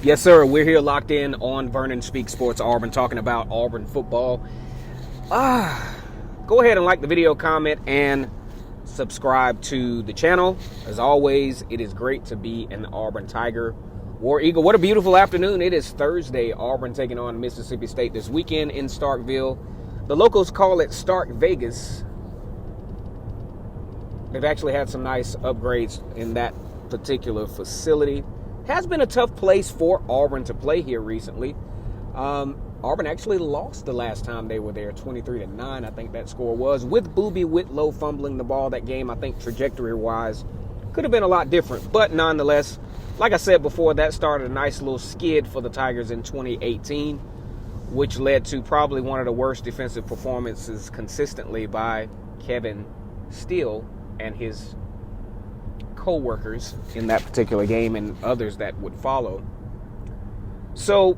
Yes, sir. We're here locked in on Vernon Speaks Sports Auburn, talking about Auburn football. Go ahead and like the video, comment, and subscribe to the channel. As always, it is great to be an Auburn Tiger War Eagle. What a beautiful afternoon. It is Thursday. Auburn taking on Mississippi State this weekend in Starkville. The locals call it Stark Vegas. They've actually had some nice upgrades in that particular facility. Has been a tough place for Auburn to play here recently. Auburn actually lost the last time they were there, 23-9, I think that score was, with Boobie Whitlow fumbling the ball that game. I think trajectory-wise could have been a lot different. But nonetheless, like I said before, that started a nice little skid for the Tigers in 2018, which led to probably one of the worst defensive performances consistently by Kevin Steele and his co-workers in that particular game and others that would follow. So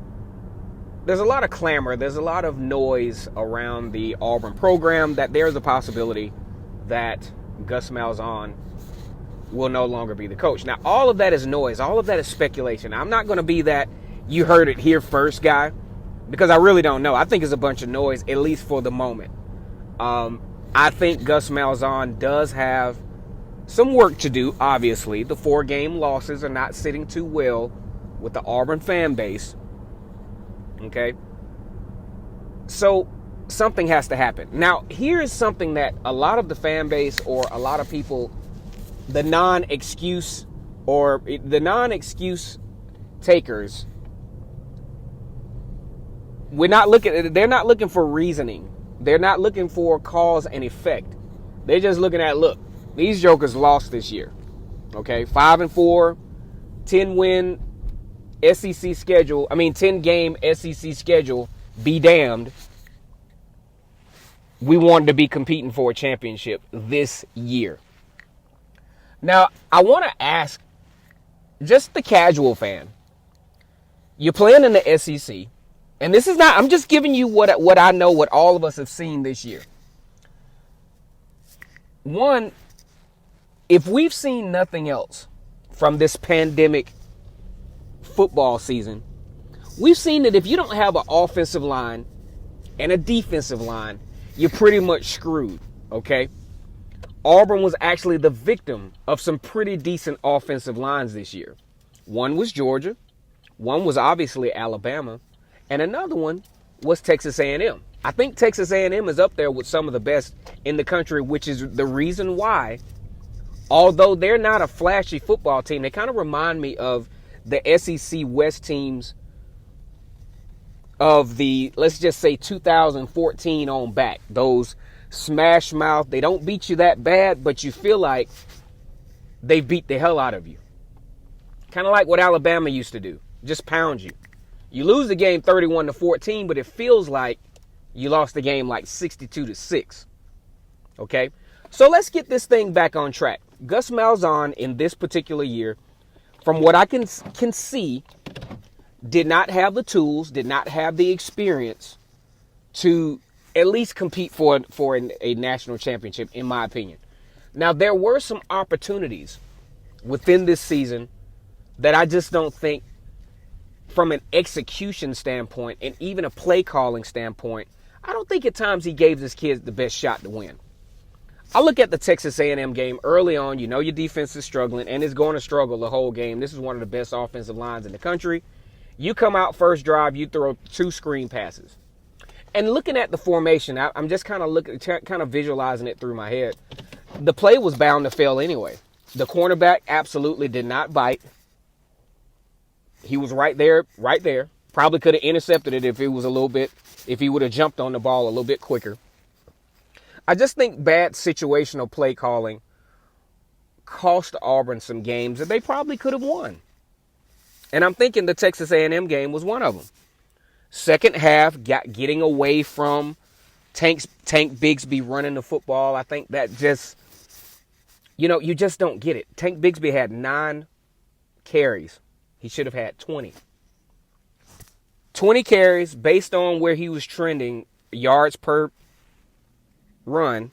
there's a lot of clamor, there's a lot of noise around the Auburn program that there's a possibility that Gus Malzahn will no longer be the coach. Now, all of that is noise, all of that is speculation. I'm not going to be that you heard it here first guy, because I really don't know. I think it's a bunch of noise, at least for the moment. I think Gus Malzahn does have some work to do, obviously. The 4-game losses are not sitting too well with the Auburn fan base. Okay? So, something has to happen. Now, here is something that a lot of the fan base or a lot of people, the non-excuse takers, they're not looking for reasoning. They're not looking for cause and effect. They're just looking at, look, these jokers lost this year, okay? 5-4, 10-win SEC schedule. 10-game SEC schedule. Be damned. We wanted to be competing for a championship this year. Now, I want to ask just the casual fan. You're playing in the SEC, and this is not. I'm just giving you what I know, what all of us have seen this year. One, if we've seen nothing else from this pandemic football season, we've seen that if you don't have an offensive line and a defensive line, you're pretty much screwed, okay? Auburn was actually the victim of some pretty decent offensive lines this year. One was Georgia, one was obviously Alabama, and another one was Texas A&M. I think Texas A&M is up there with some of the best in the country, which is the reason why, although they're not a flashy football team, they kind of remind me of the SEC West teams of the, let's just say, 2014 on back. Those smash mouth, they don't beat you that bad, but you feel like they beat the hell out of you. Kind of like what Alabama used to do, just pound you. You lose the game 31-14, but it feels like you lost the game like 62-6. Okay? So let's get this thing back on track. Gus Malzahn in this particular year, from what I can see, did not have the tools, did not have the experience to at least compete for a national championship, in my opinion. Now, there were some opportunities within this season that I just don't think, from an execution standpoint and even a play calling standpoint, I don't think at times he gave his kids the best shot to win. I look at the Texas A&M game early on. You know your defense is struggling, and it's going to struggle the whole game. This is one of the best offensive lines in the country. You come out first drive, you throw 2 screen passes. And looking at the formation, I'm just kind of visualizing it through my head. The play was bound to fail anyway. The cornerback absolutely did not bite. He was right there. Probably could have intercepted it if he would have jumped on the ball a little bit quicker. I just think bad situational play calling cost Auburn some games that they probably could have won. And I'm thinking the Texas A&M game was one of them. Second half, getting away from Tank Bigsby running the football. I think that just, you just don't get it. Tank Bigsby had 9 carries. He should have had 20. 20 carries based on where he was trending, yards per run,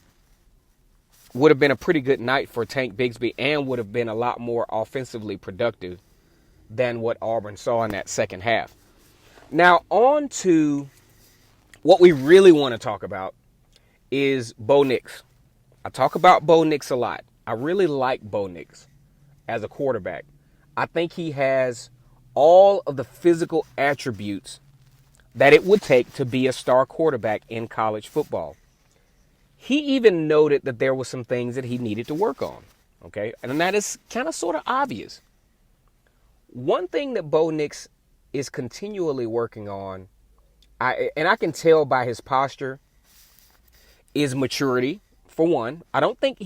would have been a pretty good night for Tank Bigsby and would have been a lot more offensively productive than what Auburn saw in that second half. Now, on to what we really want to talk about is Bo Nix. I talk about Bo Nix a lot. I really like Bo Nix as a quarterback. I think he has all of the physical attributes that it would take to be a star quarterback in college football. He even noted that there were some things that he needed to work on. Okay, and that is kind of sort of obvious. One thing that Bo Nix is continually working on, and I can tell by his posture, is maturity. For one, I don't think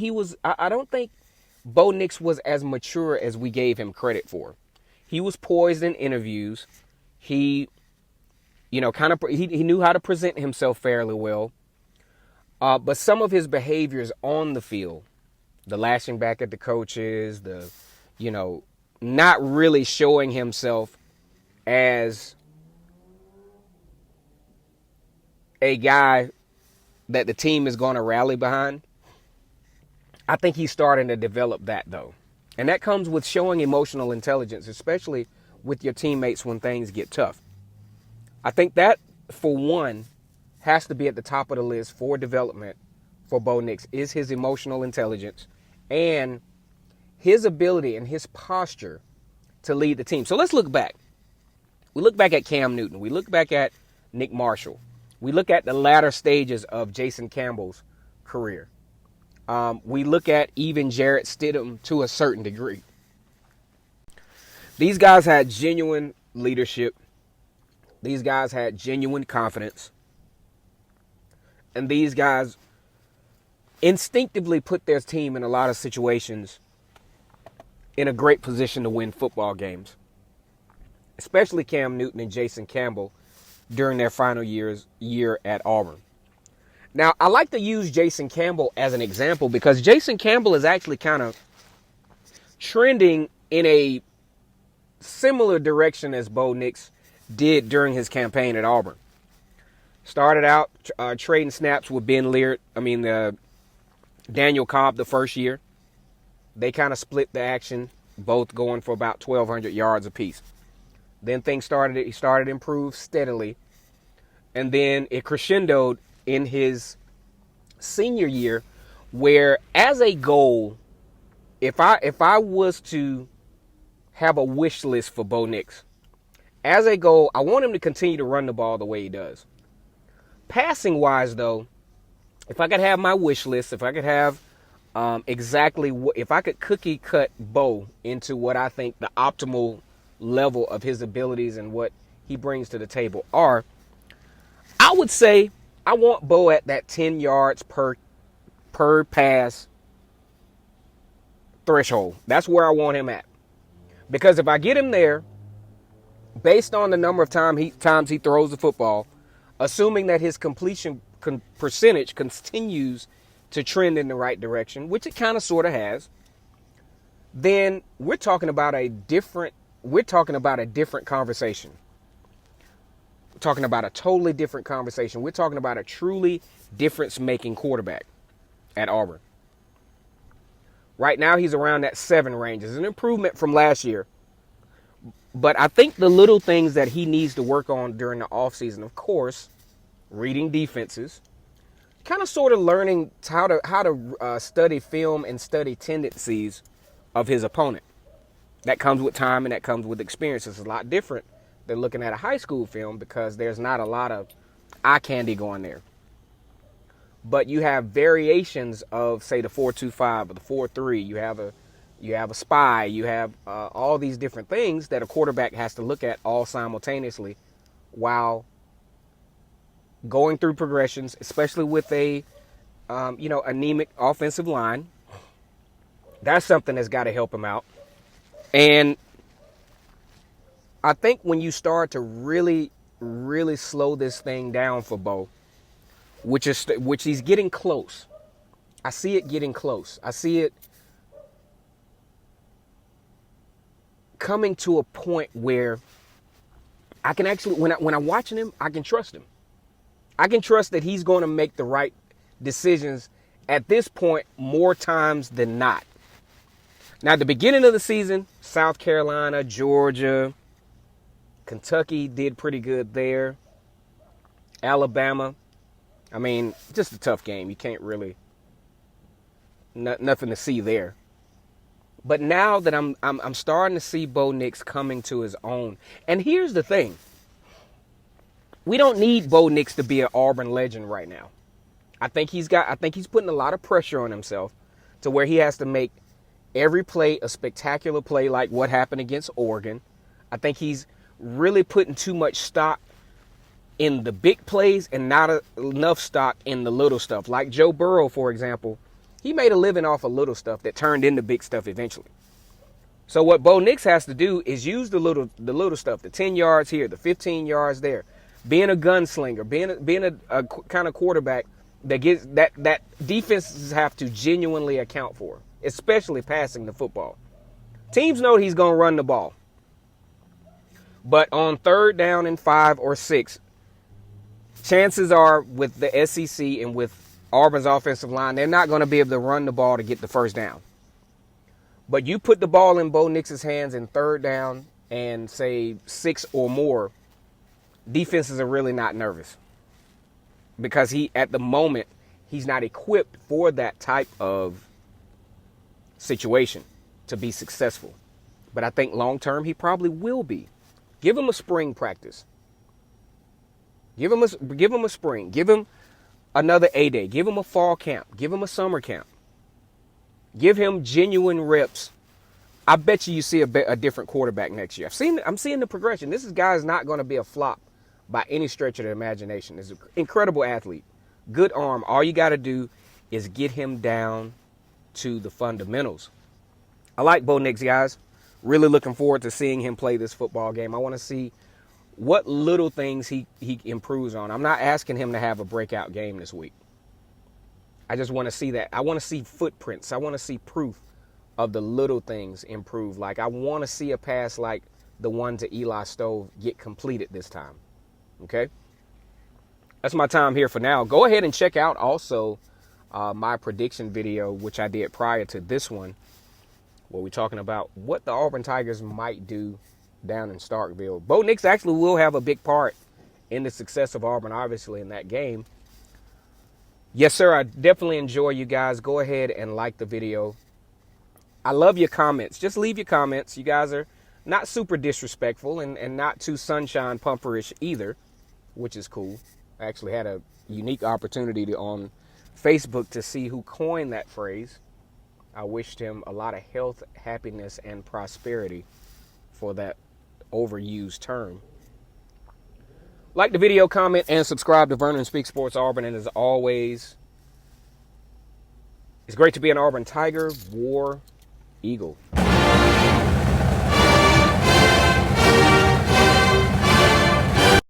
Bo Nix was as mature as we gave him credit for. He was poised in interviews. He, he knew how to present himself fairly well. But some of his behaviors on the field, the lashing back at the coaches, not really showing himself as a guy that the team is going to rally behind. I think he's starting to develop that, though. And that comes with showing emotional intelligence, especially with your teammates when things get tough. I think that, for one, has to be at the top of the list for development for Bo Nix, is his emotional intelligence and his ability and his posture to lead the team. So let's look back. We look back at Cam Newton. We look back at Nick Marshall. We look at the latter stages of Jason Campbell's career. We look at even Jarrett Stidham to a certain degree. These guys had genuine leadership. These guys had genuine confidence. And these guys instinctively put their team in a lot of situations in a great position to win football games. Especially Cam Newton and Jason Campbell during their final year at Auburn. Now, I like to use Jason Campbell as an example because Jason Campbell is actually kind of trending in a similar direction as Bo Nix did during his campaign at Auburn. Started out trading snaps with Daniel Cobb the first year. They kind of split the action, both going for about 1,200 yards apiece. Then things started to improve steadily. And then it crescendoed in his senior year, where as a goal, if I was to have a wish list for Bo Nix, as a goal, I want him to continue to run the ball the way he does. Passing wise, though, if I could have my wish list, if I could have if I could cookie cut Bo into what I think the optimal level of his abilities and what he brings to the table are, I would say I want Bo at that 10 yards per pass threshold. That's where I want him at. Because if I get him there, based on the number of times he throws the football, assuming that his completion percentage continues to trend in the right direction, which it kind of sort of has, then we're talking about a different conversation. We're talking about a totally different conversation. We're talking about a truly difference-making quarterback at Auburn. Right now, he's around that 7 range. It's an improvement from last year. But I think the little things that he needs to work on during the offseason, of course, reading defenses, kind of sort of learning how to study film and study tendencies of his opponent. That comes with time and that comes with experience. It's a lot different than looking at a high school film because there's not a lot of eye candy going there. But you have variations of, say, the 4-2-5 or the 4-3. You have a spy. You have all these different things that a quarterback has to look at all simultaneously while going through progressions, especially with a anemic offensive line. That's something that's got to help him out. And I think when you start to really, really slow this thing down for Bo, which he's getting close. I see it getting close. I see it coming to a point where I can actually, when I'm watching him, I can trust him. I can trust that he's going to make the right decisions at this point more times than not. Now, at the beginning of the season, South Carolina, Georgia, Kentucky did pretty good there. Alabama, I mean, just a tough game. You can't really, nothing to see there. But now that I'm starting to see Bo Nix coming to his own. And here's the thing. We don't need Bo Nix to be an Auburn legend right now. I think he's putting a lot of pressure on himself to where he has to make every play a spectacular play like what happened against Oregon. I think he's really putting too much stock in the big plays and not enough stock in the little stuff. Like Joe Burrow, for example, he made a living off of little stuff that turned into big stuff eventually. So what Bo Nix has to do is use the little stuff, the 10 yards here, the 15 yards there, being a gunslinger, being a kind of quarterback that gets that defenses have to genuinely account for, especially passing the football. Teams know he's going to run the ball. But on 3rd down and 5 or 6, chances are with the SEC and with Auburn's offensive line, they're not going to be able to run the ball to get the first down. But you put the ball in Bo Nix's hands in 3rd down and say 6 or more, defenses are really not nervous. Because at the moment, he's not equipped for that type of situation to be successful. But I think long term, he probably will be. Give him a spring practice. Give him a spring. Give him another A-Day. Give him a fall camp. Give him a summer camp. Give him genuine reps. I bet you see a different quarterback next year. I'm seeing the progression. This guy is not going to be a flop by any stretch of the imagination. He's an incredible athlete. Good arm. All you got to do is get him down to the fundamentals. I like Bo Nix, guys. Really looking forward to seeing him play this football game. I want to see what little things he improves on. I'm not asking him to have a breakout game this week. I just want to see that. I want to see footprints. I want to see proof of the little things improve. Like I want to see a pass like the one to Eli Stove get completed this time. Okay? That's my time here for now. Go ahead and check out also my prediction video, which I did prior to this one, where we're talking about what the Auburn Tigers might do down in Starkville. Bo Nix actually will have a big part in the success of Auburn, obviously, in that game. Yes, sir, I definitely enjoy you guys. Go ahead and like the video. I love your comments. Just leave your comments. You guys are not super disrespectful and not too sunshine pumperish either, which is cool. I actually had a unique opportunity on Facebook to see who coined that phrase. I wished him a lot of health, happiness, and prosperity for that overused term. Like the video, comment, and subscribe to Vernon Speaks Sports Auburn. And as always, it's great to be an Auburn Tiger, War Eagle.